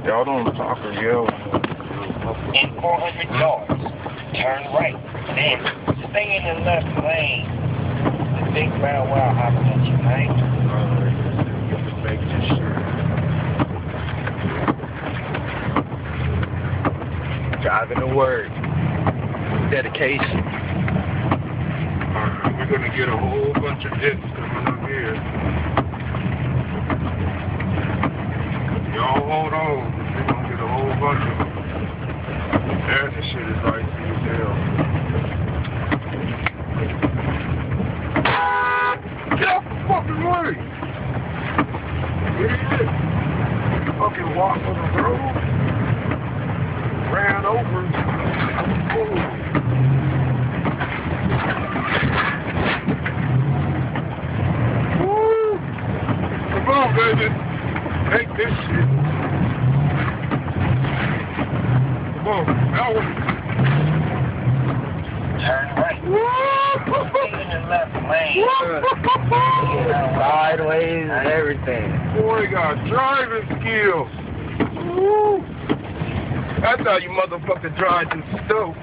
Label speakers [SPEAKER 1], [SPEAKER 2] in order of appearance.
[SPEAKER 1] Y'all don't talk or yell.
[SPEAKER 2] In 400 yards, turn right. Then stay in the left lane. The big Bow Wow hopping at you, man.
[SPEAKER 1] Alright, just make this shit. Driving to work. Dedication. Alright, we're gonna get a whole bunch of hits coming up here. Y'all hold on, we're gonna get a whole bunch of them. There, this shit is icy as hell. Get out the fucking way! Idiot! Fucking walk on the road. Ran over. Ooh. Woo! Come on, baby. Take this shit. Come on, that one.
[SPEAKER 2] Turn right. Stay in the left lane.
[SPEAKER 3] Sideways, everything.
[SPEAKER 1] Boy got driving skills. Woo! That's how you motherfucking drive this stuff.